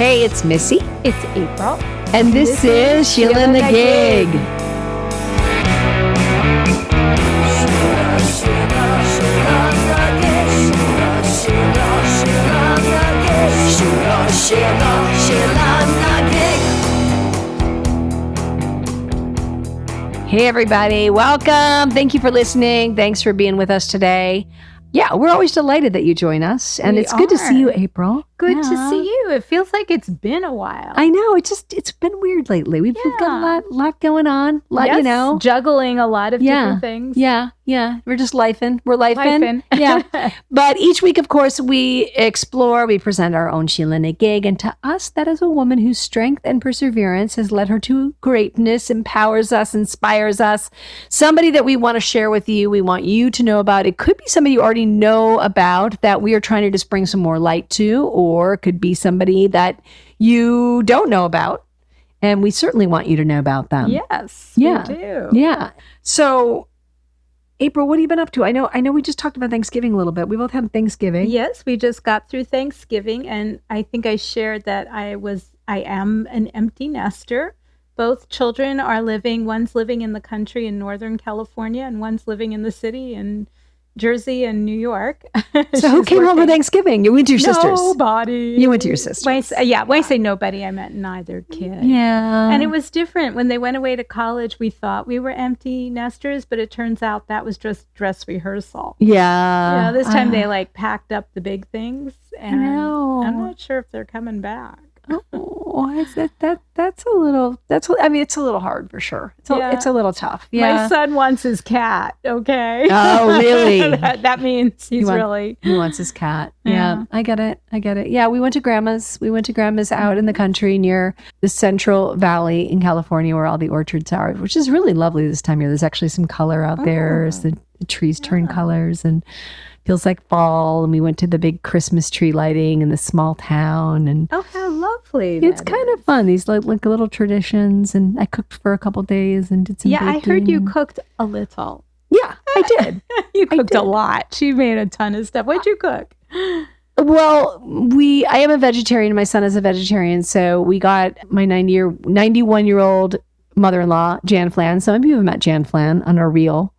Hey, it's Missy. It's April. And this is SheelaNaGig. Hey, everybody. Welcome. Thank you for listening. Thanks for being with us today. Yeah, we're always delighted that you join us. And it's good to see you, April. Good to see you. It feels like it's been a while. I know. It's been weird lately. We've got a lot going on. Juggling a lot of different things. Yeah. We're just lifing. We're lifing. Yeah. But each week, of course, we explore, we present our own SheelaNaGig. And to us, that is a woman whose strength and perseverance has led her to greatness, empowers us, inspires us. Somebody that we want to share with you, we want you to know about. It could be somebody you already know about that we are trying to just bring some more light to, or it could be somebody that you don't know about. And we certainly want you to know about them. Yes, we do. Yeah. So, April, what have you been up to? I know we just talked about Thanksgiving a little bit. We both had Thanksgiving. Yes, we just got through Thanksgiving, and I think I shared that I am an empty nester. Both children are one's living in the country in Northern California, and one's living in the city in Jersey and New York. So who came home for Thanksgiving? You went to your sisters? Nobody. You went to your sisters. When I say nobody, I meant neither kid. Yeah. And it was different. When they went away to college, we thought we were empty nesters, but it turns out that was just dress rehearsal. Yeah. This time they packed up the big things, and I'm not sure if they're coming back. That's a little hard for sure. It's a little tough. Yeah. My son wants his cat. Okay. Oh, really? that means he wants his cat. Yeah. I get it. Yeah. We went to grandma's out in the country near the Central Valley in California where all the orchards are, which is really lovely this time of year. There's actually some color out there as the trees turn colors and feels like fall. And we went to the big Christmas tree lighting in the small town. And oh, how lovely. It's kind of fun. These like little traditions. And I cooked for a couple days and did some baking. I heard you cooked a little. Yeah, I did. You cooked a lot. She made a ton of stuff. What'd you cook? Well, I am a vegetarian. My son is a vegetarian. So we got my 91-year-old mother-in-law, Jan Flan. Some of you have met Jan Flan on our reel.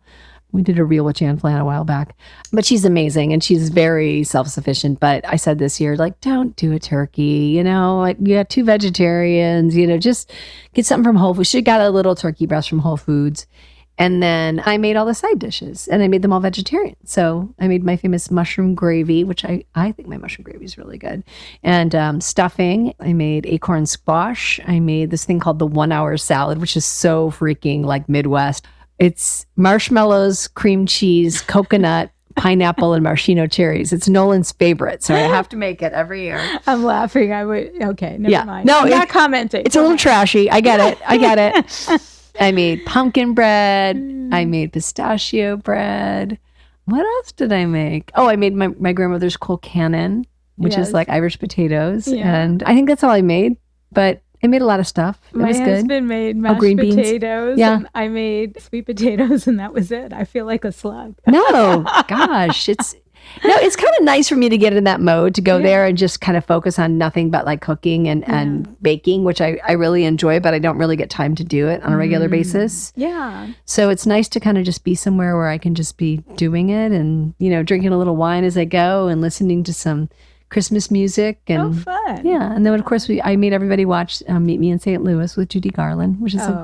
We did a reel with Jan Flan a while back, but she's amazing and she's very self-sufficient. But I said this year, don't do a turkey, you got two vegetarians, just get something from Whole Foods. She got a little turkey breast from Whole Foods. And then I made all the side dishes and I made them all vegetarian. So I made my famous mushroom gravy, which I think my mushroom gravy is really good. And stuffing. I made acorn squash. I made this thing called the 1 hour salad, which is so freaking Midwest. It's marshmallows, cream cheese, coconut, pineapple, and maraschino cherries. It's Nolan's favorite, so I have to make it every year. I'm laughing. Okay, never mind. No, I'm not commenting. It's a little trashy. I get it. I made pumpkin bread. I made pistachio bread. What else did I make? Oh, I made my grandmother's colcannon, which is like Irish potatoes. Yeah. And I think that's all I made, but I made a lot of stuff. My husband made mashed potatoes. Yeah. And I made sweet potatoes, and that was it. I feel like a slug. No, gosh, it's kind of nice for me to get in that mode to go there and just kind of focus on nothing but cooking and baking, which I really enjoy, but I don't really get time to do it on a regular basis. Yeah. So it's nice to kind of just be somewhere where I can just be doing it and, drinking a little wine as I go and listening to some Christmas music. And fun. Yeah. And then, of course, I made everybody watch Meet Me in St. Louis with Judy Garland, which is a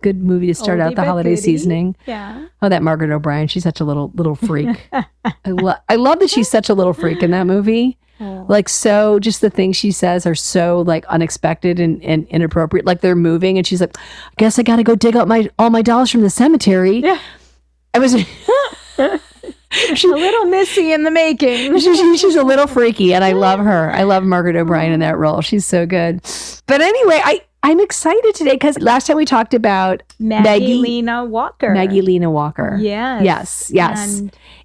good movie to start out the holiday seasoning. Yeah. Oh, that Margaret O'Brien. She's such a little freak. I love that she's such a little freak in that movie. So just the things she says are so unexpected and inappropriate. They're moving and she's like, I guess I got to go dig up all my dolls from the cemetery. Yeah. I was... She's a little Missy in the making. She's a little freaky, and I love her. I love Margaret O'Brien in that role. She's so good. But anyway, I'm excited today because last time we talked about Maggie Lena Walker. Maggie Lena Walker. Yes. Yes.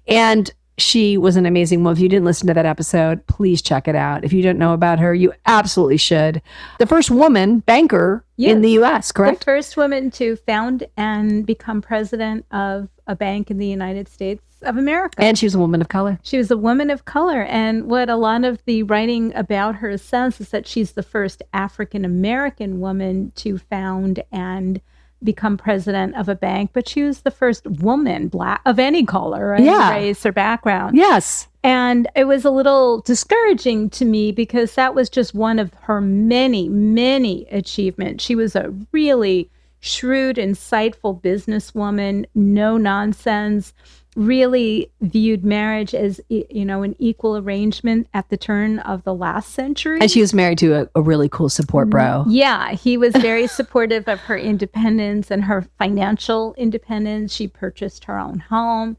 And She was an amazing woman. If you didn't listen to that episode, please check it out. If you don't know about her, you absolutely should. The first woman banker in the U.S., correct? The first woman to found and become president of a bank in the United States of America. And she was a woman of color. She was a woman of color. And what a lot of the writing about her says is that she's the first African-American woman to found and become president of a bank, but she was the first woman, Black, of any color, any race or background. Yes. And it was a little discouraging to me because that was just one of her many, many achievements. She was a really shrewd, insightful businesswoman, no nonsense, really viewed marriage as, an equal arrangement at the turn of the last century. And she was married to a really cool support bro. Yeah, he was very supportive of her independence and her financial independence. She purchased her own home.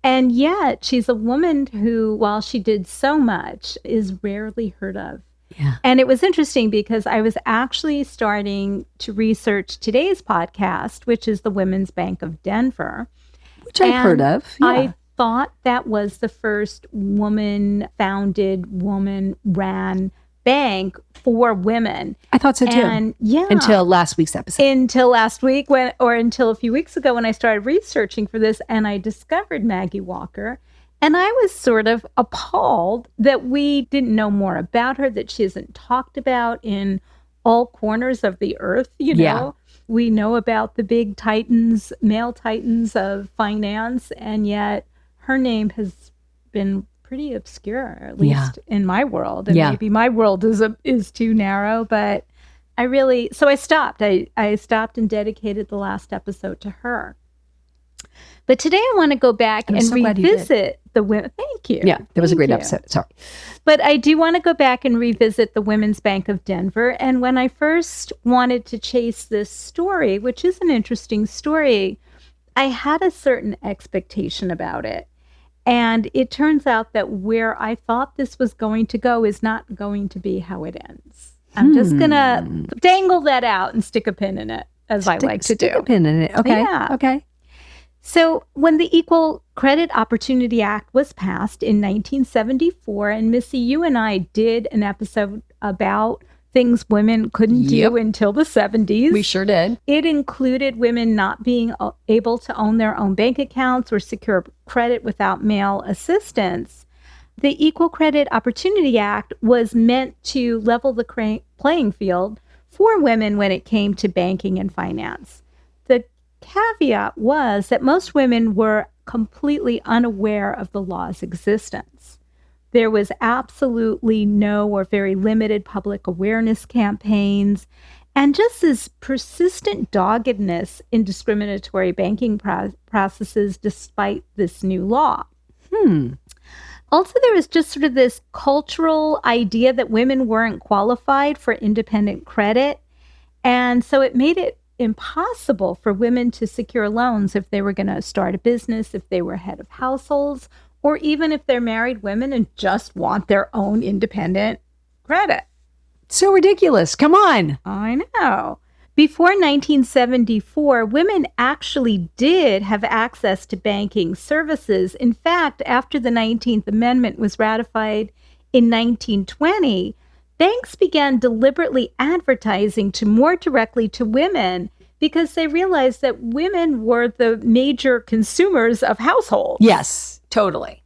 And yet she's a woman who, while she did so much, is rarely heard of. Yeah. And it was interesting because I was actually starting to research today's podcast, which is the Women's Bank of Denver. Which I've heard of. Yeah. I thought that was the first woman-founded, woman-ran bank for women. I thought so too. And until last week's episode. Until last week, until a few weeks ago when I started researching for this, and I discovered Maggie Walker. And I was sort of appalled that we didn't know more about her, that she isn't talked about in all corners of the earth, Yeah. We know about the big titans, male titans of finance, and yet her name has been pretty obscure, at least in my world. And maybe my world is too narrow, but I stopped. I stopped and dedicated the last episode to her. But today I want to go back and revisit the women. Thank you. Yeah, that was a great episode. Sorry. But I do want to go back and revisit the Women's Bank of Denver. And when I first wanted to chase this story, which is an interesting story, I had a certain expectation about it. And it turns out that where I thought this was going to go is not going to be how it ends. I'm just going to dangle that out and stick a pin in it, as I like to do. Stick a pin in it. Okay. Yeah. Okay. So when the Equal Credit Opportunity Act was passed in 1974, and Missy, you and I did an episode about things women couldn't do until the 70s. We sure did. It included women not being able to own their own bank accounts or secure credit without male assistance. The Equal Credit Opportunity Act was meant to level the playing field for women when it came to banking and finance. The caveat was that most women were completely unaware of the law's existence. There was absolutely no or very limited public awareness campaigns, and just this persistent doggedness in discriminatory banking processes despite this new law. Also, there was just sort of this cultural idea that women weren't qualified for independent credit, and so it made it impossible for women to secure loans if they were going to start a business, if they were head of households, or even if they're married women and just want their own independent credit. So ridiculous. Come on. I know. Before 1974, women actually did have access to banking services. In fact, after the 19th Amendment was ratified in 1920, banks began deliberately advertising more directly to women because they realized that women were the major consumers of households. Yes, totally.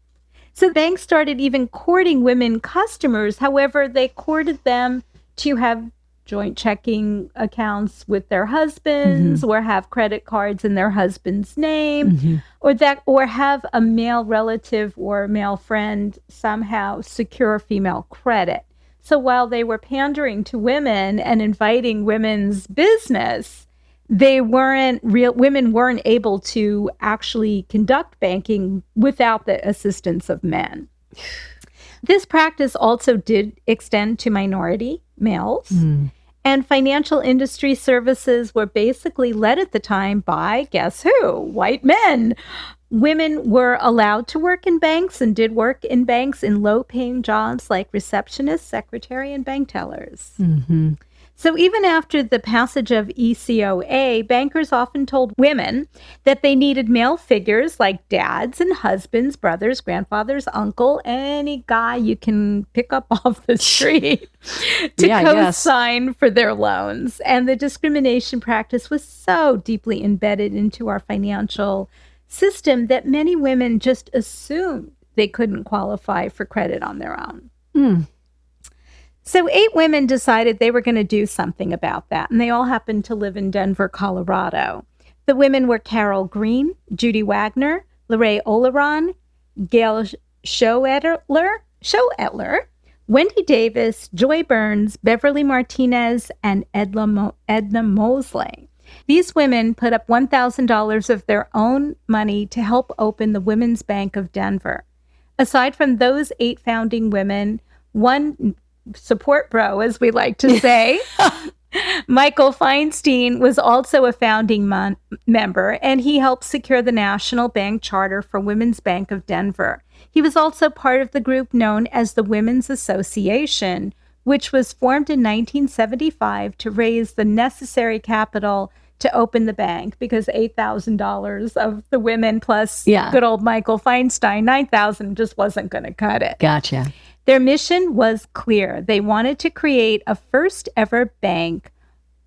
So banks started even courting women customers. However, they courted them to have joint checking accounts with their husbands, or have credit cards in their husband's name, or have a male relative or male friend somehow secure female credit. So while they were pandering to women and inviting women's business, women weren't able to actually conduct banking without the assistance of men. This practice also did extend to minority males. And financial industry services were basically led at the time by, guess who? White men. Women were allowed to work in banks and did work in banks in low-paying jobs like receptionist, secretary, and bank tellers. So even after the passage of ECOA, bankers often told women that they needed male figures like dads and husbands, brothers, grandfathers, uncle, any guy you can pick up off the street to co-sign for their loans. And the discrimination practice was so deeply embedded into our financial system that many women just assumed they couldn't qualify for credit on their own. So 8 women decided they were going to do something about that, and they all happened to live in Denver, Colorado. The women were Carol Green, Judy Wagner, Lorraine Oleron, Gail Schoetler, Wendy Davis, Joy Burns, Beverly Martinez, and Edna Mosley. These women put up $1,000 of their own money to help open the Women's Bank of Denver. Aside from those 8 founding women, one support bro, as we like to say, Michael Feinstein was also a founding member, and he helped secure the National Bank Charter for Women's Bank of Denver. He was also part of the group known as the Women's Association, which was formed in 1975 to raise the necessary capital to open the bank, because $8,000 of the women plus good old Michael Feinstein, $9,000 just wasn't going to cut it. Gotcha. Their mission was clear. They wanted to create a first ever bank,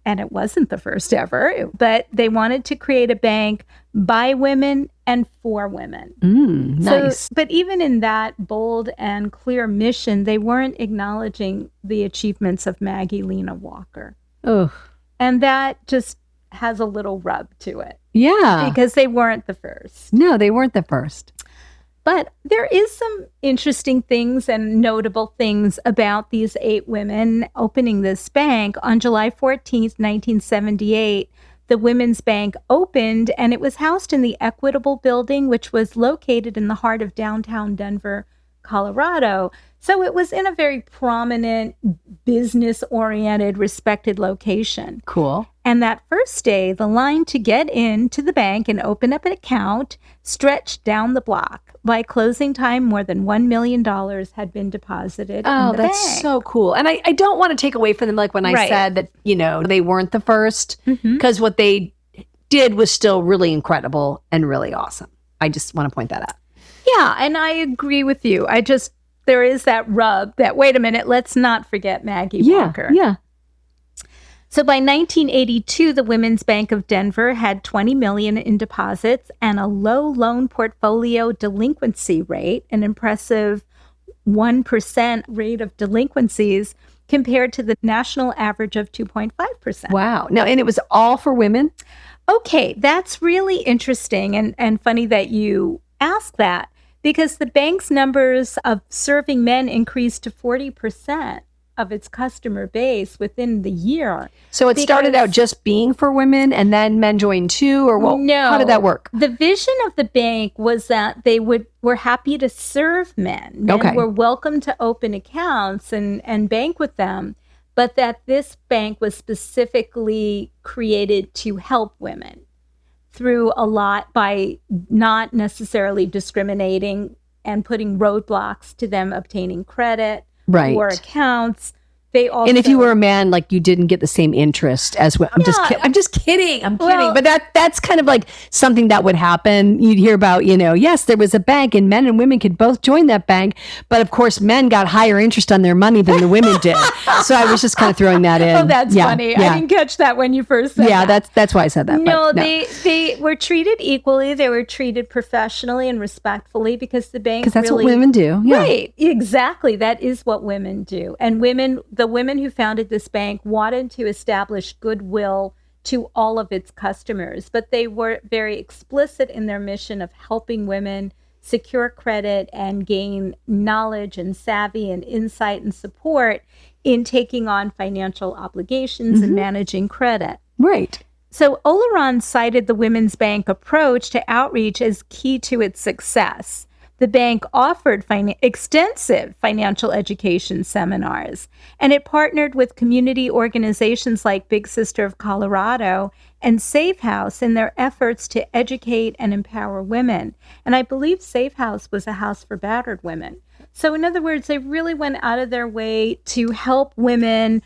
and it wasn't the first ever, but they wanted to create a bank by women and for women. Nice. But even in that bold and clear mission, they weren't acknowledging the achievements of Maggie Lena Walker. Oh. And that just has a little rub to it. Yeah. Because they weren't the first. No, they weren't the first. But there is some interesting things and notable things about these 8 women opening this bank. On July 14th, 1978, the Women's Bank opened, and it was housed in the Equitable Building, which was located in the heart of downtown Denver, Colorado. So it was in a very prominent, business-oriented, respected location. Cool. And that first day, the line to get into the bank and open up an account stretched down the block. By closing time, more than $1 million had been deposited in the bank. Oh, that's so cool. And I don't want to take away from them, like when I said that, they weren't the first, because what they did was still really incredible and really awesome. I just want to point that out. Yeah, and I agree with you. There is that rub that, wait a minute, let's not forget Maggie Walker. Yeah. So by 1982, the Women's Bank of Denver had $20 million in deposits and a low loan portfolio delinquency rate, an impressive 1% rate of delinquencies compared to the national average of 2.5%. Wow. Now, and it was all for women? Okay, that's really interesting and funny that you ask that, because the bank's numbers of serving men increased to 40% of its customer base within the year. So it started out just being for women, and then men joined too, or what? No, how did that work? The vision of the bank was that they were happy to serve men. Men were welcome to open accounts and bank with them, but that this bank was specifically created to help women through a lot by not necessarily discriminating and putting roadblocks to them obtaining credit or accounts. They also, and if you were a man, like, you didn't get the same interest as well. I'm just kidding. I'm kidding. But that's kind of like something that would happen. You'd hear about, yes, there was a bank and men and women could both join that bank. But of course, men got higher interest on their money than the women did. So I was just kind of throwing that in. Oh, that's funny. Yeah. I didn't catch that when you first said that. That's why I said that. No, they were treated equally. They were treated professionally and respectfully, because the bank that's what women do. Yeah. Right. Exactly. That is what women do. And the women who founded this bank wanted to establish goodwill to all of its customers, but they were very explicit in their mission of helping women secure credit and gain knowledge and savvy and insight and support in taking on financial obligations and managing credit. Right. So Oleron cited the Women's Bank approach to outreach as key to its success. The bank offered extensive financial education seminars, and it partnered with community organizations like Big Sister of Colorado and Safe House in their efforts to educate and empower women. And I believe Safe House was a house for battered women. So in other words, they really went out of their way to help women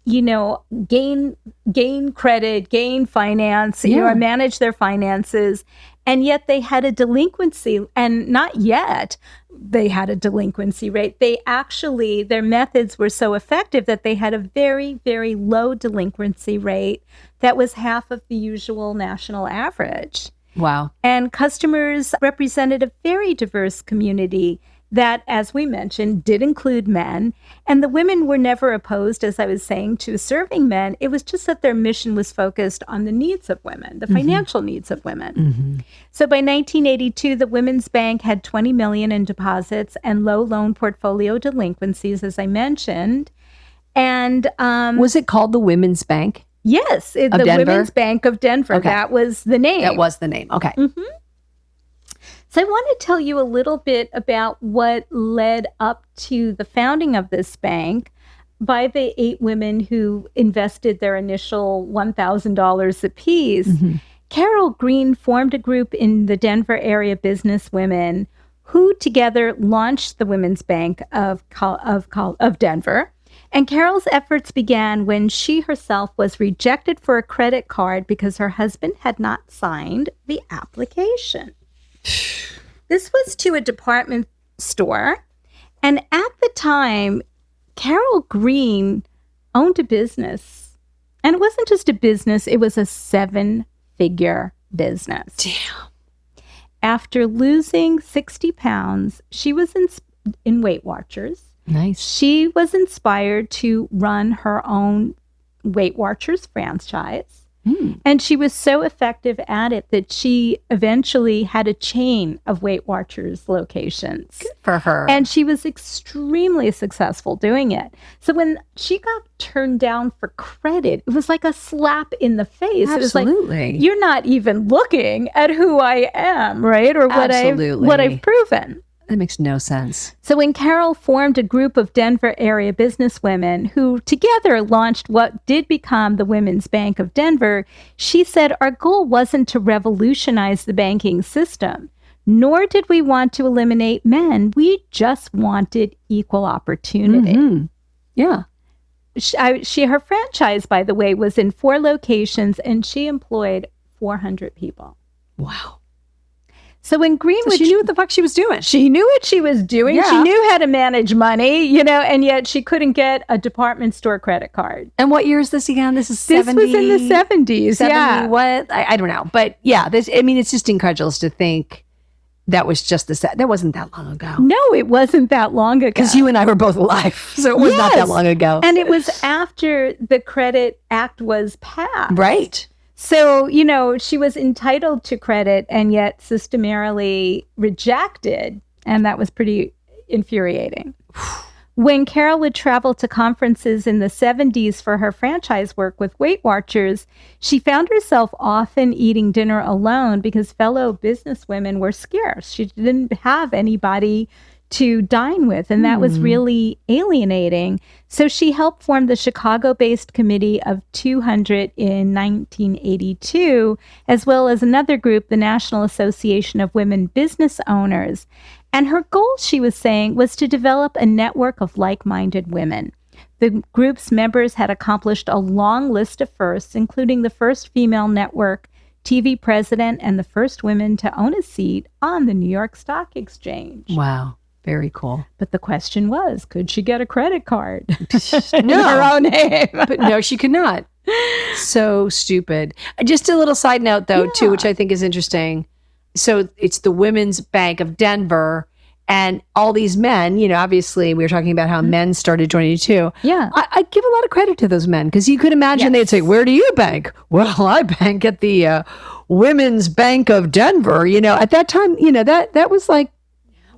gain credit, gain finance, or manage their finances. And yet they had a delinquency, and not yet they had a delinquency rate. Their methods were so effective that they had a very, very low delinquency rate that was half of the usual national average. Wow. And customers represented a very diverse community that, as we mentioned, did include men. And the women were never opposed, as I was saying, to serving men. It was just that their mission was focused on the needs of women, the financial needs of women. So by 1982, the Women's Bank had $20 million in deposits and low loan portfolio delinquencies, as I mentioned. And was it called the Women's Bank? Yes, the Women's Bank of Denver. Okay. That was the name. That was the name. Okay. So I want to tell you a little bit about what led up to the founding of this bank by the 8 women who invested their initial $1,000 apiece. Carol Green formed a group in the Denver area businesswomen who together launched the Women's Bank of Denver. And Carol's efforts began when she herself was rejected for a credit card because her husband had not signed the application. This was to a department store. And at the time, Carol Green owned a business. And it wasn't just a business, it was a 7-figure business. Damn. After losing 60 pounds, she was in Weight Watchers. Nice. She was inspired to run her own Weight Watchers franchise. And she was so effective at it that she eventually had a chain of Weight Watchers locations. Good for her. And she was extremely successful doing it. So when she got turned down for credit, it was like a slap in the face. Absolutely. It was like, you're not even looking at who I am, right? Or what I've proven. That makes no sense. So when Carol formed a group of Denver area businesswomen who together launched what did become the Women's Bank of Denver, she said, our goal wasn't to revolutionize the banking system, nor did we want to eliminate men. We just wanted equal opportunity. Yeah. Her franchise, by the way, was in 4 locations, and she employed 400 people. Wow. So when Greenwood, she knew what the fuck she was doing. She knew what she was doing. Yeah. She knew how to manage money, and yet she couldn't get a department store credit card. And what year is this again? This is 70? This was in the 70s. 70 yeah. What? I don't know. But yeah, it's just incredulous to think that was just that wasn't that long ago. No, it wasn't that long ago. Because you and I were both alive. So it was not that long ago. And it was after the Credit Act was passed. Right. So, she was entitled to credit and yet systematically rejected. And that was pretty infuriating. When Carol would travel to conferences in the 70s for her franchise work with Weight Watchers, she found herself often eating dinner alone because fellow businesswomen were scarce. She didn't have anybody to dine with, and that was really alienating. So she helped form the Chicago-based Committee of 200 in 1982, as well as another group, the National Association of Women Business Owners. And her goal, she was saying, was to develop a network of like-minded women. The group's members had accomplished a long list of firsts, including the first female network TV president and the first women to own a seat on the New York Stock Exchange. Wow. Very cool. But the question was, could she get a credit card in her own name? But no, she could not. So stupid. Just a little side note, though, too, which I think is interesting. So it's the Women's Bank of Denver, and all these men, obviously we were talking about how men started joining too. Yeah. I give a lot of credit to those men, because you could imagine they'd say, where do you bank? Well, I bank at the Women's Bank of Denver. At that time, that was like,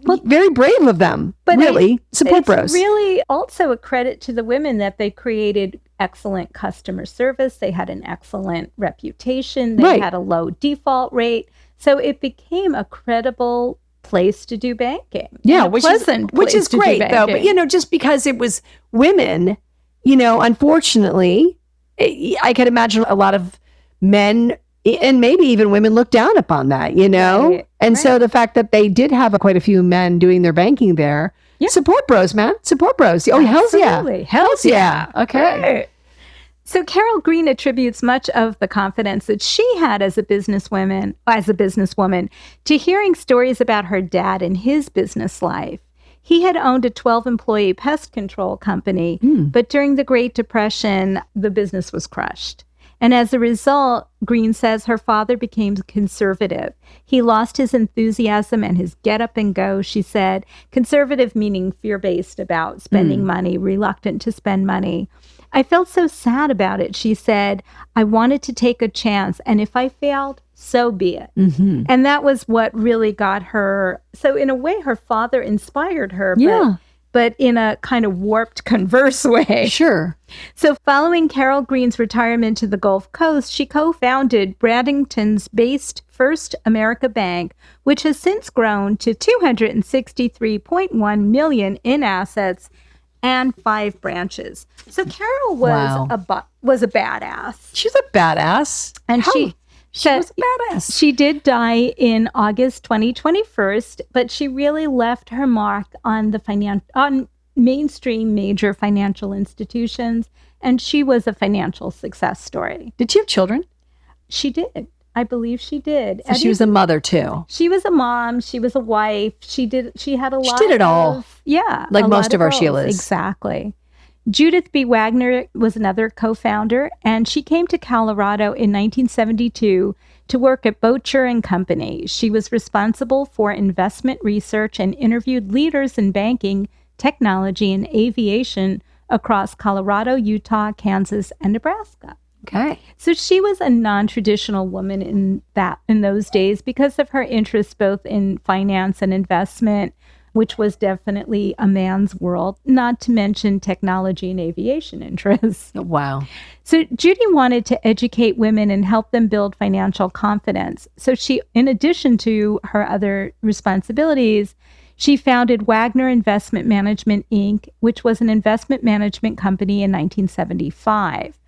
well, very brave of them, but really, support bros. It's really also a credit to the women that they created excellent customer service. They had an excellent reputation. They had a low default rate. So it became a credible place to do banking. Yeah, which is great, though. But, just because it was women, unfortunately, I could imagine a lot of men and maybe even women look down upon that, Right, and so the fact that they did have quite a few men doing their banking there, support bros, man, support bros. Oh, hells yeah. Hells yeah. Okay. Right. So Carol Green attributes much of the confidence that she had as a businesswoman, to hearing stories about her dad and his business life. He had owned a 12-employee pest control company, but during the Great Depression, the business was crushed. And as a result, Green says her father became conservative. He lost his enthusiasm and his get up and go, she said. Conservative meaning fear-based about spending money, reluctant to spend money. I felt so sad about it, she said. I wanted to take a chance, and if I failed, so be it. And that was what really got her. So in a way, her father inspired her, but in a kind of warped, converse way. Sure. So following Carol Green's retirement to the Gulf Coast, she co-founded Bradenton's based First America Bank, which has since grown to $263.1 million in assets and 5 branches. So Carol was a badass. She's a badass. And she was a badass. She did die in August 2021, but she really left her mark on on mainstream major financial institutions, and she was a financial success story. Did she have children? She did. I believe she did. So she was a mother too. She was a mom. She was a wife. She had a lot. She did it all. Yeah. Like most of our Sheilas. Exactly. Judith B. Wagner was another co-founder, and she came to Colorado in 1972 to work at Bocher and Company. She was responsible for investment research and interviewed leaders in banking, technology, and aviation across Colorado, Utah, Kansas, and Nebraska. Okay. So she was a non-traditional woman in those days because of her interest both in finance and investment, which was definitely a man's world, not to mention technology and aviation interests. Wow. So Judy wanted to educate women and help them build financial confidence. So she, in addition to her other responsibilities, she founded Wagner Investment Management, Inc., which was an investment management company in 1975.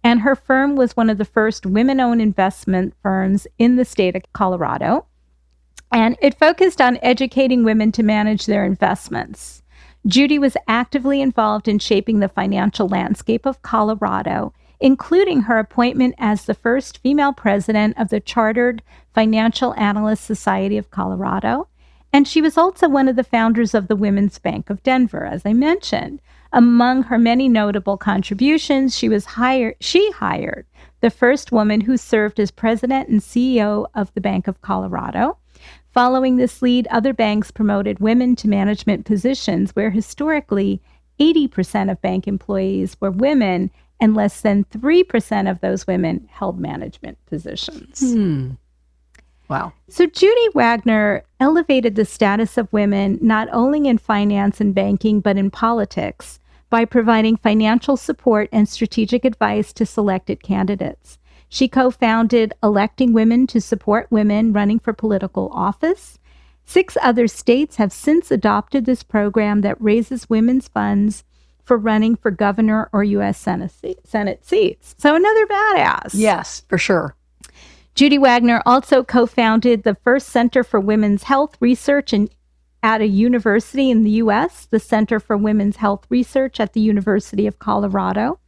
And her firm was one of the first women-owned investment firms in the state of Colorado. And it focused on educating women to manage their investments. Judy was actively involved in shaping the financial landscape of Colorado, including her appointment as the first female president of the Chartered Financial Analyst Society of Colorado. And she was also one of the founders of the Women's Bank of Denver, as I mentioned. Among her many notable contributions, she hired the first woman who served as president and CEO of the Bank of Colorado. Following this lead, other banks promoted women to management positions where historically 80% of bank employees were women and less than 3% of those women held management positions. Wow. So Judy Wagner elevated the status of women not only in finance and banking, but in politics by providing financial support and strategic advice to selected candidates. She co-founded Electing Women to Support Women Running for Political Office. 6 other states have since adopted this program that raises women's funds for running for governor or U.S. Senate seats. So another badass. Yes, for sure. Judy Wagner also co-founded the first Center for Women's Health Research at a university in the U.S., the Center for Women's Health Research at the University of Colorado.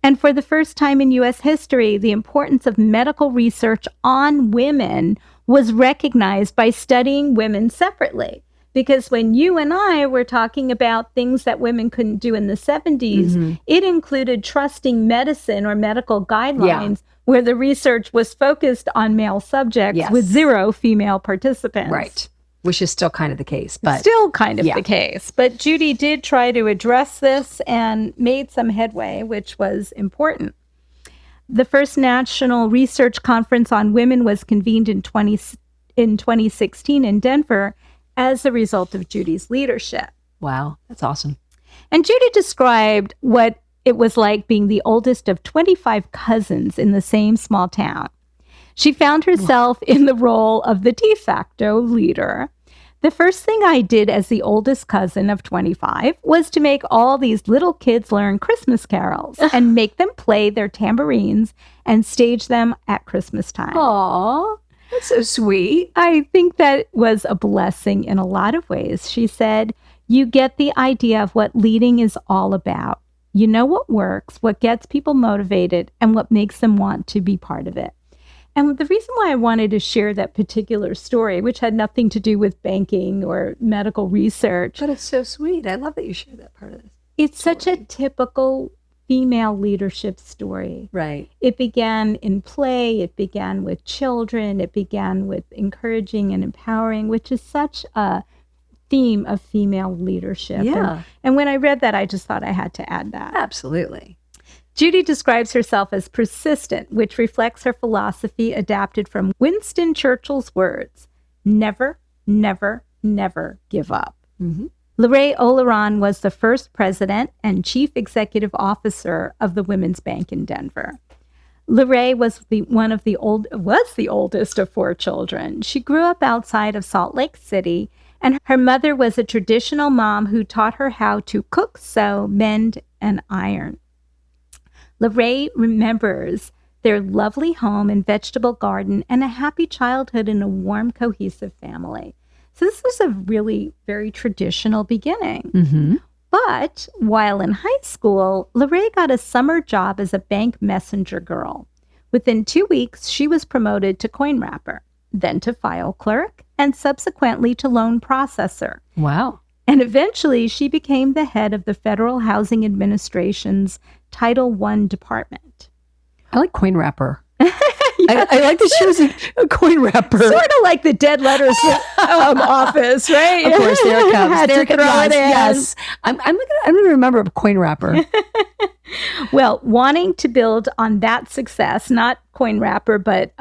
And for the first time in U.S. history, the importance of medical research on women was recognized by studying women separately. Because when you and I were talking about things that women couldn't do in the 70s, it included trusting medicine or medical guidelines where the research was focused on male subjects with 0 female participants. Right. Which is still kind of the case. But still kind of the case. But Judy did try to address this and made some headway, which was important. The first National Research Conference on Women was convened in 2016 in Denver as a result of Judy's leadership. Wow, that's awesome. And Judy described what it was like being the oldest of 25 cousins in the same small town. She found herself in the role of the de facto leader. The first thing I did as the oldest cousin of 25 was to make all these little kids learn Christmas carols and make them play their tambourines and stage them at Christmas time. Aw, that's so sweet. I think that was a blessing in a lot of ways. She said, "You get the idea of what leading is all about. You know what works, what gets people motivated, and what makes them want to be part of it. And the reason why I wanted to share that particular story, which had nothing to do with banking or medical research. But it's so sweet. I love that you shared that part of this. It's such a typical female leadership story. Right. It began in play. It began with children. It began with encouraging and empowering, which is such a theme of female leadership. Yeah. And when I read that, I just thought I had to add that. Absolutely. Judy describes herself as persistent, which reflects her philosophy adapted from Winston Churchill's words, never, never, never give up. Mm-hmm. Lorraine Oleron was the first president and chief executive officer of the Women's Bank in Denver. Lorraine was the oldest of 4 children. She grew up outside of Salt Lake City, and her mother was a traditional mom who taught her how to cook, sew, mend, and iron. Lorraine remembers their lovely home and vegetable garden and a happy childhood in a warm, cohesive family. So this was a really very traditional beginning. Mm-hmm. But while in high school, Lorraine got a summer job as a bank messenger girl. Within 2 weeks, she was promoted to coin wrapper, then to file clerk, and subsequently to loan processor. Wow. And eventually, she became the head of the Federal Housing Administration's Title I department. I like coin wrapper. I like that she was a coin wrapper. Sort of like the dead letters office, right? Of course, there it comes. Had There to it comes. throw it in. Yes. I'm going to remember a coin wrapper. Well, wanting to build on that success, not coin wrapper, but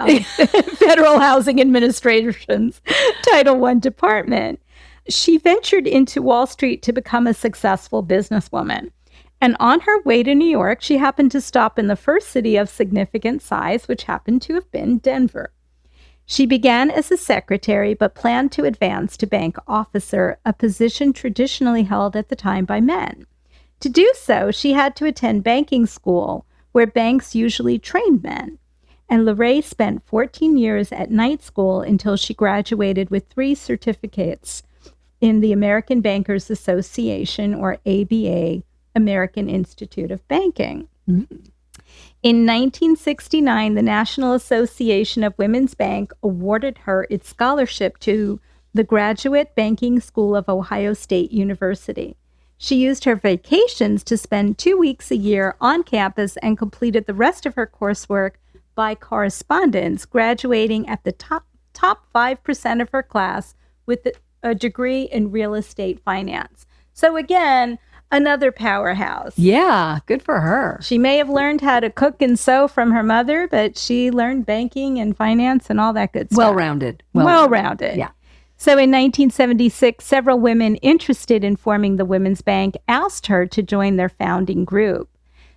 Federal Housing Administration's Title I department, she ventured into Wall Street to become a successful businesswoman. And on her way to New York, she happened to stop in the first city of significant size, which happened to have been Denver. She began as a secretary, but planned to advance to bank officer, a position traditionally held at the time by men. To do so, she had to attend banking school, where banks usually trained men. And Lorraine spent 14 years at night school until she graduated with 3 certificates in the American Bankers Association, or ABA, American Institute of Banking. Mm-hmm. In 1969, the National Association of Women's Bank awarded her its scholarship to the Graduate Banking School of Ohio State University. She used her vacations to spend 2 weeks a year on campus and completed the rest of her coursework by correspondence, graduating at the top 5% of her class with a degree in real estate finance. So again, another powerhouse. Yeah, good for her. She may have learned how to cook and sew from her mother, but she learned banking and finance and all that good stuff. Well-rounded. Well-rounded. Yeah. So in 1976, several women interested in forming the Women's Bank asked her to join their founding group.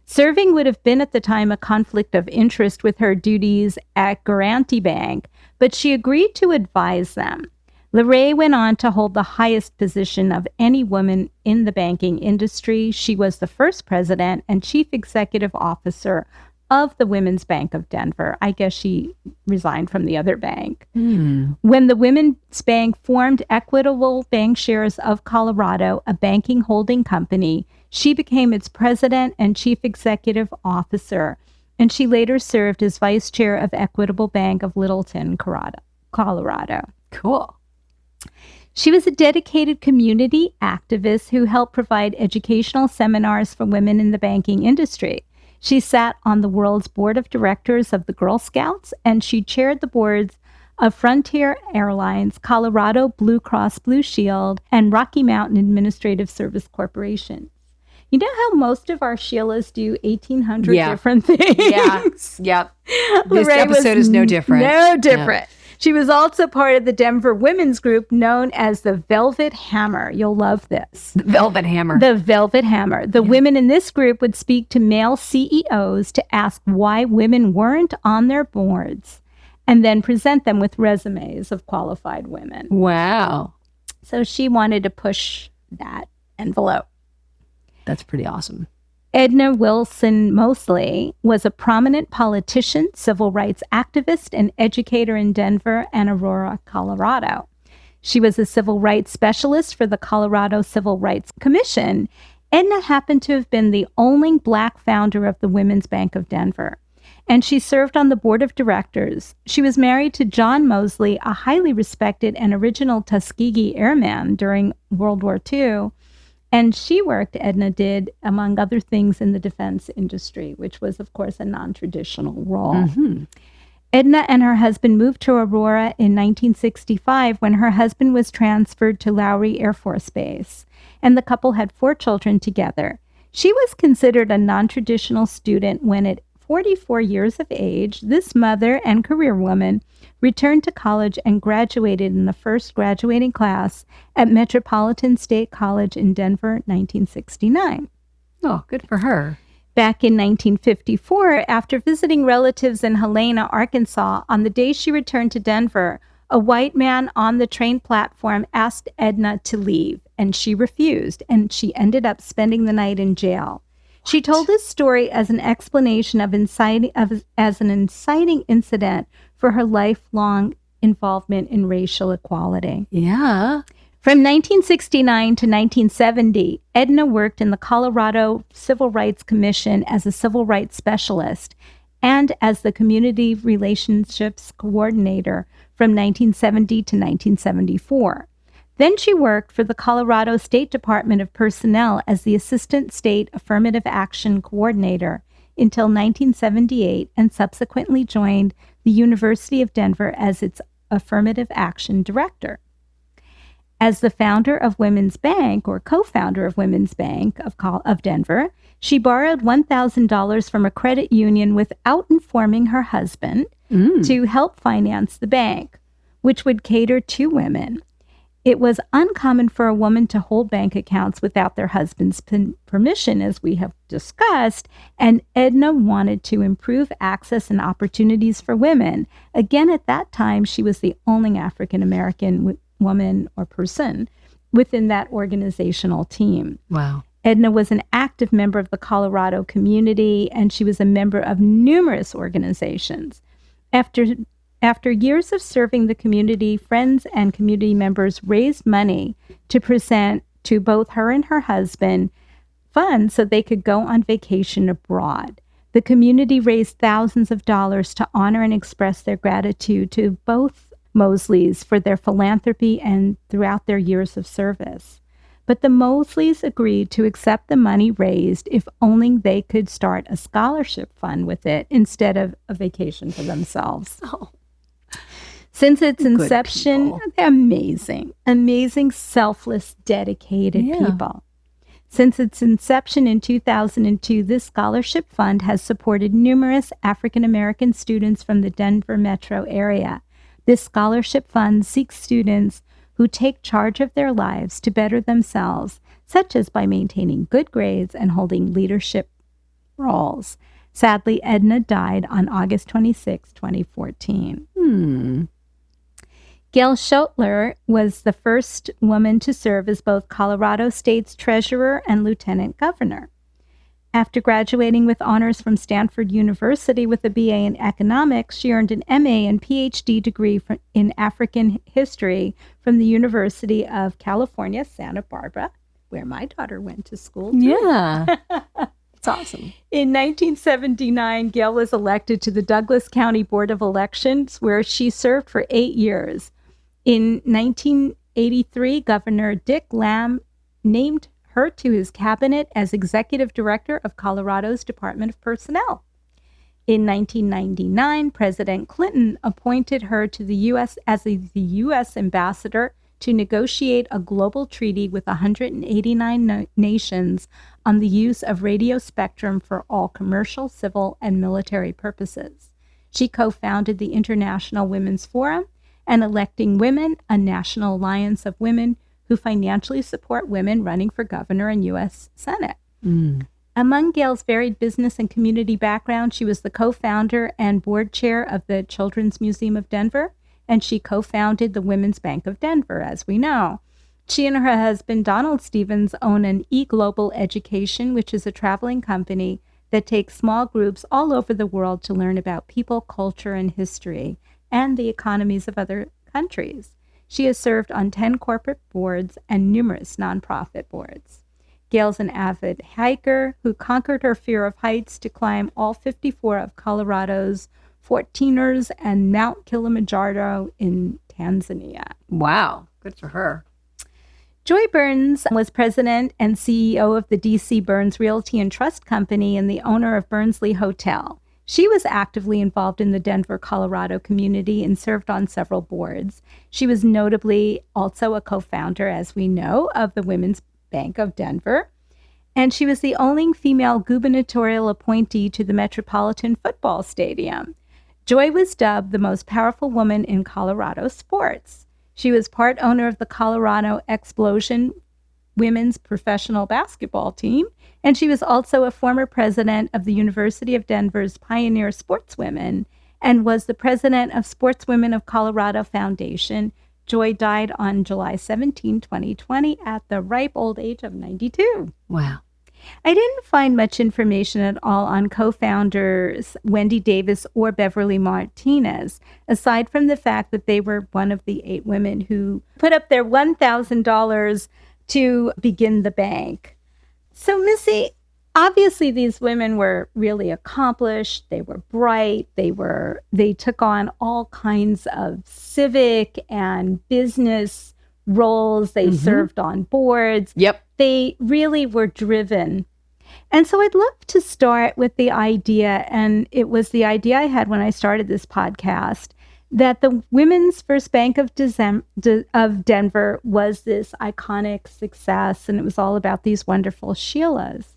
Serving would have been at the time a conflict of interest with her duties at Guaranty Bank, but she agreed to advise them. Lorraine went on to hold the highest position of any woman in the banking industry. She was the first president and chief executive officer of the Women's Bank of Denver. I guess she resigned from the other bank. When the Women's Bank formed Equitable Bank Shares of Colorado, a banking holding company, she became its president and chief executive officer, and she later served as vice chair of Equitable Bank of Littleton, Colorado. Cool. She was a dedicated community activist who helped provide educational seminars for women in the banking industry. She sat on the world's board of directors of the Girl Scouts, and she chaired the boards of Frontier Airlines, Colorado Blue Cross Blue Shield, and Rocky Mountain Administrative Service Corporation. You know how most of our Sheelas do 1,800 different things? Yeah. Yep. This episode is no different. No different. Yeah. She was also part of the Denver women's group known as the Velvet Hammer. You'll love this. The Velvet Hammer. The Velvet Hammer. The women in this group would speak to male CEOs to ask why women weren't on their boards, and then present them with resumes of qualified women. Wow. So she wanted to push that envelope. That's pretty awesome. Edna Wilson Mosley was a prominent politician, civil rights activist, and educator in Denver and Aurora, Colorado. She was a civil rights specialist for the Colorado Civil Rights Commission Edna happened to have been the only Black founder of the Women's Bank of Denver, and she served on the board of directors. She was married to John Mosley, a highly respected and original Tuskegee Airman during World War II. And she worked, Edna did, among other things, in the defense industry, which was, of course, a non-traditional role. Mm-hmm. Edna and her husband moved to Aurora in 1965 when her husband was transferred to Lowry Air Force Base, and the couple had 4 children together. She was considered a non-traditional student when, at 44 years of age, this mother and career woman returned to college and graduated in the first graduating class at Metropolitan State College in Denver, 1969. Oh, good for her. Back in 1954, after visiting relatives in Helena, Arkansas, on the day she returned to Denver, a white man on the train platform asked Edna to leave, and she refused, and she ended up spending the night in jail. She told this story as an explanation as an inciting incident for her lifelong involvement in racial equality. Yeah. From 1969 to 1970, Edna worked in the Colorado Civil Rights Commission as a civil rights specialist and as the community relationships coordinator from 1970 to 1974. Then she worked for the Colorado State Department of Personnel as the Assistant State Affirmative Action Coordinator until 1978 and subsequently joined the University of Denver as its Affirmative Action Director. As the founder of Women's Bank, or co-founder of Women's Bank of Denver, she borrowed $1,000 from a credit union without informing her husband to help finance the bank, which would cater to women. It was uncommon for a woman to hold bank accounts without their husband's permission, as we have discussed, and Edna wanted to improve access and opportunities for women. Again, at that time, she was the only African-American woman or person within that organizational team. Wow. Edna was an active member of the Colorado community, and she was a member of numerous organizations. After years of serving the community, friends and community members raised money to present to both her and her husband funds so they could go on vacation abroad. The community raised thousands of dollars to honor and express their gratitude to both Mosleys for their philanthropy and throughout their years of service. But the Mosleys agreed to accept the money raised if only they could start a scholarship fund with it instead of a vacation for themselves. Oh. Since its inception, they're amazing, selfless, dedicated people. Since its inception in 2002, this scholarship fund has supported numerous African American students from the Denver metro area. This scholarship fund seeks students who take charge of their lives to better themselves, such as by maintaining good grades and holding leadership roles. Sadly, Edna died on August 26, 2014. Gail Schottler was the first woman to serve as both Colorado State's treasurer and lieutenant governor. After graduating with honors from Stanford University with a BA in economics, she earned an MA and PhD degree in African history from the University of California, Santa Barbara, where my daughter went to school. Yeah. It's awesome. In 1979, Gail was elected to the Douglas County Board of Elections, where she served for 8 years. In 1983, Governor Dick Lamb named her to his cabinet as executive director of Colorado's Department of Personnel. In 1999, President Clinton appointed her to the U.S. as the U.S. ambassador to negotiate a global treaty with 189 nations on the use of radio spectrum for all commercial, civil, and military purposes. She co-founded the International Women's Forum and Electing Women, a national alliance of women who financially support women running for governor and U.S. Senate. Among Gail's varied business and community background, she was the co-founder and board chair of the Children's Museum of Denver, and she co-founded the Women's Bank of Denver, as we know. She and her husband, Donald Stevens, own an eGlobal Education, which is a traveling company that takes small groups all over the world to learn about people, culture, and history, and the economies of other countries. She has served on 10 corporate boards and numerous nonprofit boards. Gail's an avid hiker who conquered her fear of heights to climb all 54 of Colorado's 14ers and Mount Kilimanjaro in Tanzania. Wow. Good for her. Joy Burns was president and CEO of the D.C. Burns Realty and Trust Company and the owner of Burnsley Hotel. She was actively involved in the Denver, Colorado community and served on several boards. She was notably also a co-founder, as we know, of the Women's Bank of Denver. And she was the only female gubernatorial appointee to the Metropolitan Football Stadium. Joy was dubbed the most powerful woman in Colorado sports. She was part owner of the Colorado Explosion women's professional basketball team, and she was also a former president of the University of Denver's Pioneer Sportswomen and was the president of Sportswomen of Colorado Foundation. Joy died on July 17, 2020 at the ripe old age of 92. Wow. I didn't find much information at all on co-founders Wendy Davis or Beverly Martinez, aside from the fact that they were one of the 8 women who put up their $1,000 to begin the bank. So, Missy, obviously these women were really accomplished. They were bright. They took on all kinds of civic and business roles. They served on boards. Yep. They really were driven. And so I'd love to start with the idea, and it was the idea I had when I started this podcast, that the Women's First Bank of Denver was this iconic success, and it was all about these wonderful Sheelas.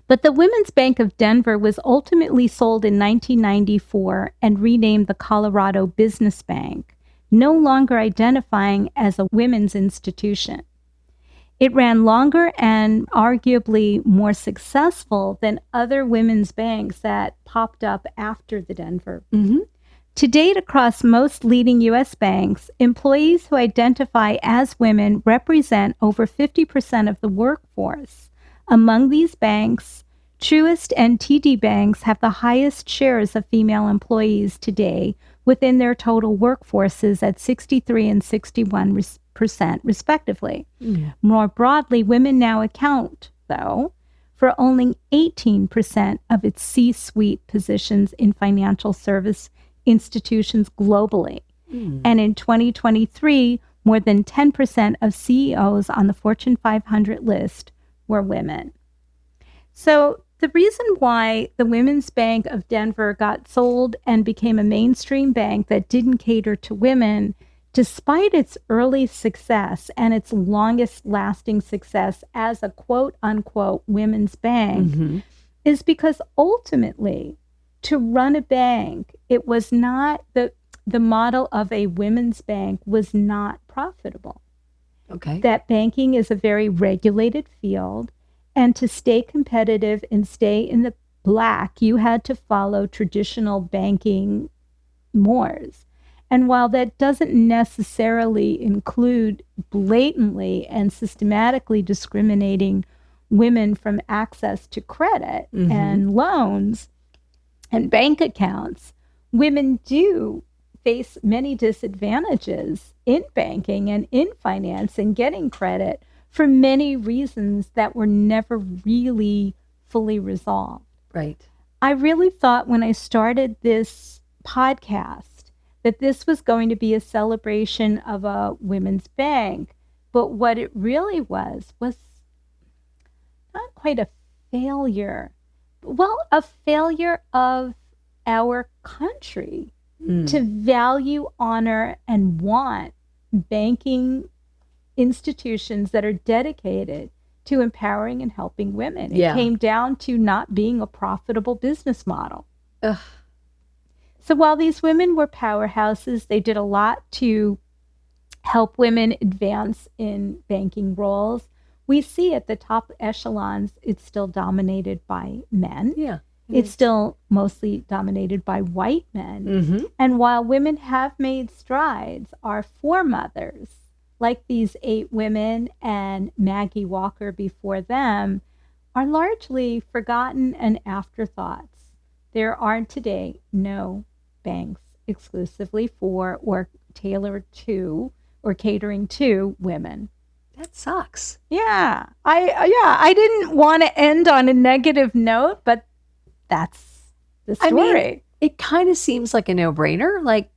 But the Women's Bank of Denver was ultimately sold in 1994 and renamed the Colorado Business Bank, no longer identifying as a women's institution. It ran longer and arguably more successful than other women's banks that popped up after the Denver. To date, across most leading U.S. banks, employees who identify as women represent over 50% of the workforce. Among these banks, Truist and TD Banks have the highest shares of female employees today within their total workforces at 63 and 61%, respectively. More broadly, women now account, though, for only 18% of its C-suite positions in financial service institutions globally. And in 2023, more than 10% of CEOs on the Fortune 500 list were women. So the reason why the Women's Bank of Denver got sold and became a mainstream bank that didn't cater to women, despite its early success and its longest lasting success as a quote unquote women's bank, is because ultimately, to run a bank, it was not the model of a women's bank was not profitable. Okay. That banking is a very regulated field, and to stay competitive and stay in the black, you had to follow traditional banking mores. And while that doesn't necessarily include blatantly and systematically discriminating women from access to credit and loans and bank accounts, women do face many disadvantages in banking and in finance and getting credit for many reasons that were never really fully resolved. Right. I really thought when I started this podcast that this was going to be a celebration of a women's bank, but what it really was not quite a failure. Well, a failure of our country to value, honor, and want banking institutions that are dedicated to empowering and helping women. It came down to not being a profitable business model. So while these women were powerhouses, they did a lot to help women advance in banking roles. We see at the top echelons, it's still dominated by men. It's still mostly dominated by white men. And while women have made strides, our foremothers, like these 8 women and Maggie Walker before them, are largely forgotten and afterthoughts. There are today no banks exclusively for or tailored to or catering to women. That sucks. Yeah. I didn't want to end on a negative note, but that's the story. I mean, it kind of seems like a no-brainer. Like,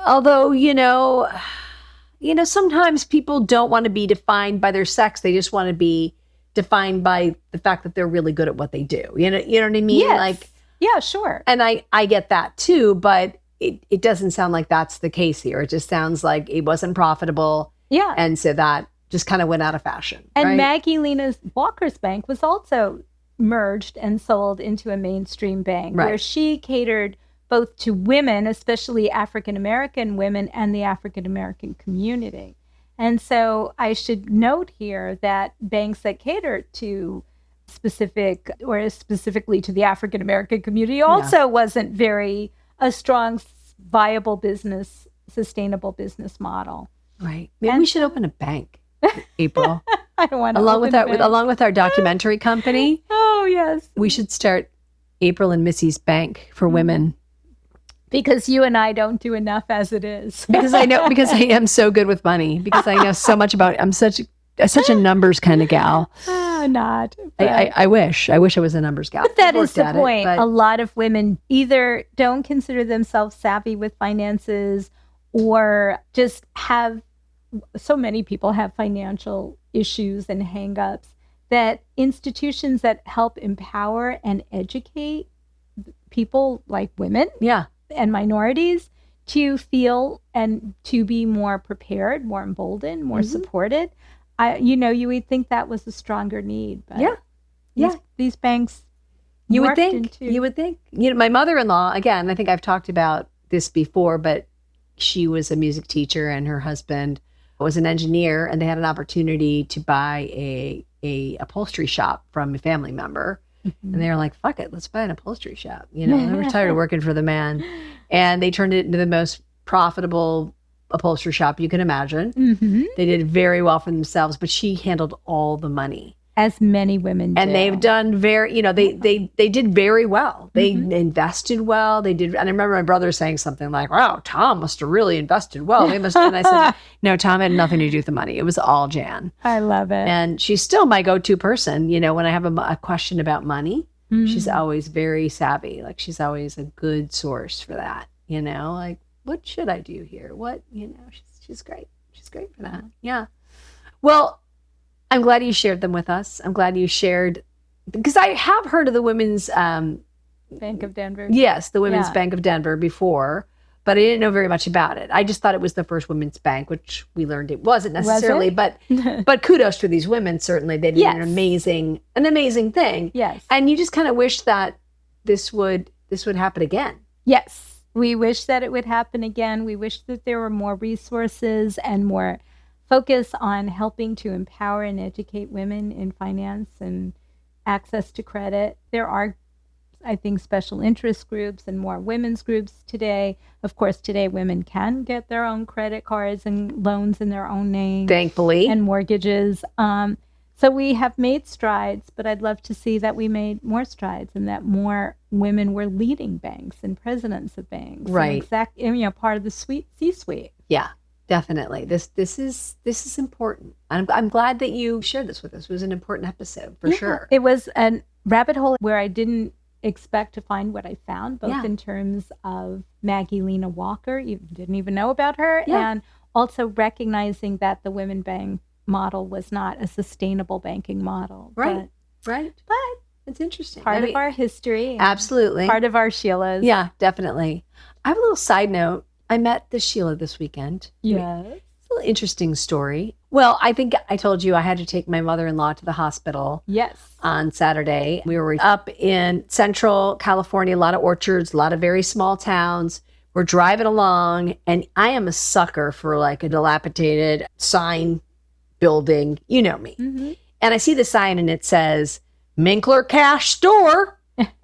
although, sometimes people don't want to be defined by their sex. They just want to be defined by the fact that they're really good at what they do. You know what I mean? Yes. Like, yeah, sure. And I get that too, but it doesn't sound like that's the case here. It just sounds like it wasn't profitable. Yeah. And so that just kind of went out of fashion. And right? Maggie Lena's Walker's Bank was also merged and sold into a mainstream bank where she catered both to women, especially African-American women, and the African-American community. And so I should note here that banks that cater to specifically to the African-American community also wasn't very a strong, viable business, sustainable business model. Right. Maybe we should open a bank, April. I don't want to along with our documentary company. Oh, yes. We should start April and Missy's Bank for women. Because you and I don't do enough as it is. because I am so good with money. Because I know so much I'm such a numbers kind of gal. Not. I wish I was a numbers gal. But that is the point. A lot of women either don't consider themselves savvy with finances or just so many people have financial issues and hangups that institutions that help empower and educate people like women and minorities to feel and to be more prepared, more emboldened, more supported. You would think that was a stronger need. But these banks, you would think. My mother-in-law, again, I think I've talked about this before, but she was a music teacher and her husband was an engineer, and they had an opportunity to buy a upholstery shop from a family member. Mm-hmm. And they were like, fuck it, let's buy an upholstery shop. They were tired of working for the man. And they turned it into the most profitable upholstery shop you can imagine. Mm-hmm. They did very well for themselves, but she handled all the money. As many women do. And they've done they did very well. They invested well. They did. And I remember my brother saying something like, wow, Tom must have really invested well. They must. And I said, no, Tom had nothing to do with the money. It was all Jan. I love it. And she's still my go-to person. When I have a question about money, she's always very savvy. Like she's always a good source for that. Like, what should I do here? What, she's great. She's great for that. Yeah. Well, I'm glad you shared them with us. I'm glad you shared, because I have heard of the Women's Bank of Denver. Yes, the Women's Bank of Denver before, but I didn't know very much about it. I just thought it was the first women's bank, which we learned it wasn't necessarily. Was it? But kudos to these women. Certainly, they did an amazing thing. Yes, and you just kind of wish that this would happen again. Yes, we wish that it would happen again. We wish that there were more resources and more focus on helping to empower and educate women in finance and access to credit. There are, I think, special interest groups and more women's groups today. Of course, today women can get their own credit cards and loans in their own name. Thankfully. And mortgages. So we have made strides, but I'd love to see that we made more strides and that more women were leading banks and presidents of banks. Right. Part of the C-suite. Yeah. Definitely. This is important. I'm glad that you shared this with us. It was an important episode for sure. It was a rabbit hole where I didn't expect to find what I found, both in terms of Maggie Lena Walker, you didn't even know about her, and also recognizing that the women bank model was not a sustainable banking model. Right. But it's interesting. Part of our history. Absolutely. Part of our Sheelas. Yeah, definitely. I have a little side note. I met the Sheela this weekend. Yes. It's a little interesting story. Well, I think I told you I had to take my mother-in-law to the hospital. Yes. On Saturday. We were up in Central California, a lot of orchards, a lot of very small towns. We're driving along, and I am a sucker for like a dilapidated sign building. You know me. Mm-hmm. And I see the sign, and it says, Minkler Cash Store.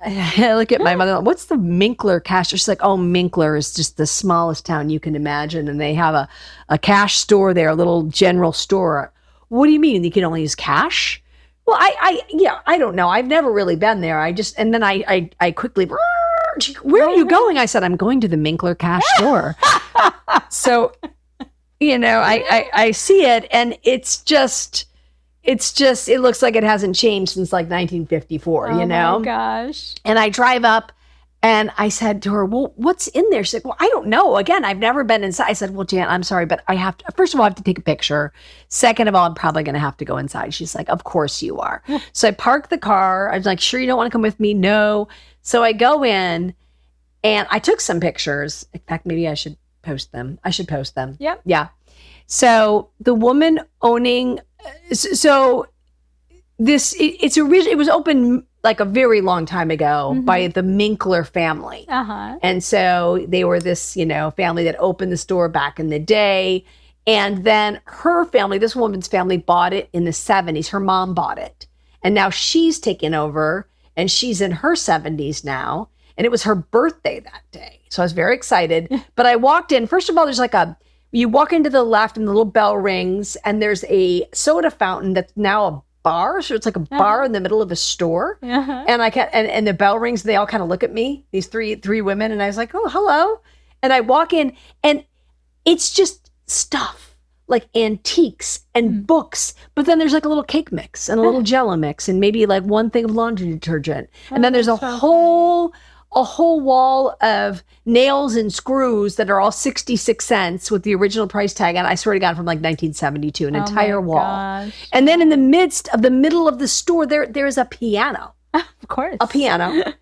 I look at my mother, what's the Minkler cash store? She's like, oh, Minkler is just the smallest town you can imagine. And they have a cash store there, a little general store. What do you mean? You can only use cash? Well, I don't know. I've never really been there. And then I quickly, where are you going? I said, I'm going to the Minkler cash store. So, I see it, and it looks like it hasn't changed since like 1954, Oh my gosh. And I drive up and I said to her, well, what's in there? She's like, well, I don't know. Again, I've never been inside. I said, well, Jan, I'm sorry, but first of all, I have to take a picture. Second of all, I'm probably going to have to go inside. She's like, of course you are. So I parked the car. I was like, sure, you don't want to come with me? No. So I go in and I took some pictures. In fact, maybe I should post them. Yep. Yeah. So the woman owning, it was open like a very long time ago by the Minkler family. And so they were this, family that opened the store back in the day. And then her family, this woman's family, bought it in the 70s. Her mom bought it. And now she's taken over and she's in her 70s now. And it was her birthday that day. So I was very excited. But I walked in. First of all, there's you walk into the left and the little bell rings and there's a soda fountain that's now a bar. So it's like a bar in the middle of a store. And and the bell rings, they all kind of look at me, these three women. And I was like, oh, hello. And I walk in and it's just stuff like antiques and books. But then there's like a little cake mix and a little Jell-O mix and maybe like one thing of laundry detergent. And then there's a whole wall of nails and screws that are all 66 cents with the original price tag. And I swear to God, from like 1972, an entire wall. Gosh. And then in the middle of the store, there's a piano. Of course. A piano.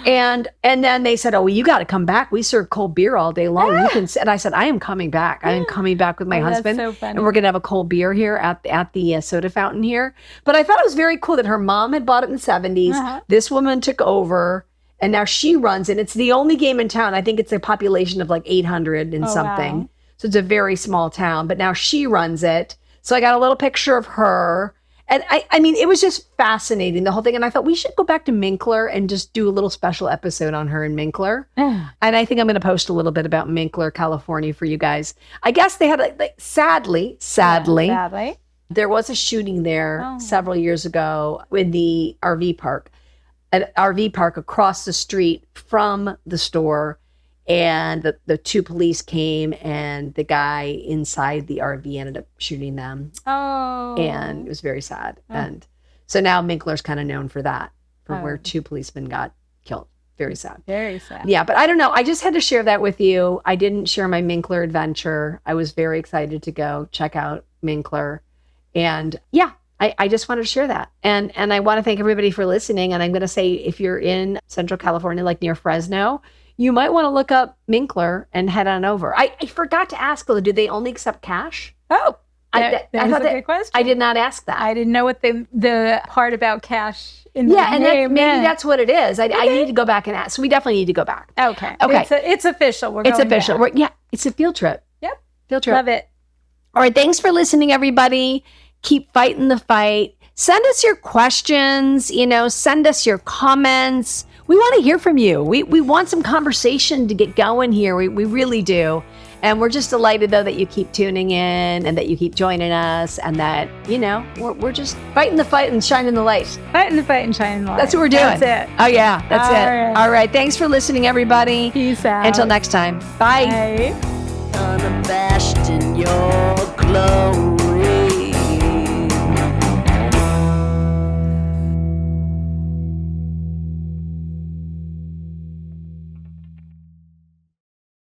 And then they said, oh, well, you got to come back. We serve cold beer all day long. You can sit. And I said, I am coming back. I am coming back with my husband. That's so funny. And we're going to have a cold beer here at the soda fountain here. But I thought it was very cool that her mom had bought it in the 70s. This woman took over. And now she runs it. It's the only game in town. I think it's a population of like 800 and something. Wow. So it's a very small town. But now she runs it. So I got a little picture of her. And I mean, it was just fascinating, the whole thing. And I thought we should go back to Minkler and just do a little special episode on her in Minkler. And I think I'm going to post a little bit about Minkler, California for you guys. I guess they had, sadly, there was a shooting there several years ago in the RV park. An RV park across the street from the store, and the two police came and the guy inside the RV ended up shooting them. And it was very sad. And so now Minkler's kind of known for that, where two policemen got killed. Very sad. Very sad. Yeah, but I don't know. I just had to share that with you. I didn't share my Minkler adventure. I was very excited to go check out Minkler. And yeah, I just wanted to share that. And I want to thank everybody for listening. And I'm going to say, if you're in Central California, like near Fresno, you might want to look up Minkler and head on over. I forgot to ask, though, do they only accept cash? Oh, that's a good question. I did not ask that. I didn't know what the part about cash in the and name maybe that's what it is. I need to go back and ask. So we definitely need to go back. Okay. Okay. It's official. It's official. It's a field trip. Yep. Field trip. Love it. All right. Thanks for listening, everybody. Keep fighting the fight. Send us your questions, send us your comments. We want to hear from you. We want some conversation to get going here. We really do. And we're just delighted, though, that you keep tuning in and that you keep joining us and that, we're just fighting the fight and shining the light. Fighting the fight and shining the light. That's what we're doing. That's it. Oh, yeah. That's it. Right. All right. Thanks for listening, everybody. Peace out. Until next time. Bye. Bye. Unabashed in your clothes.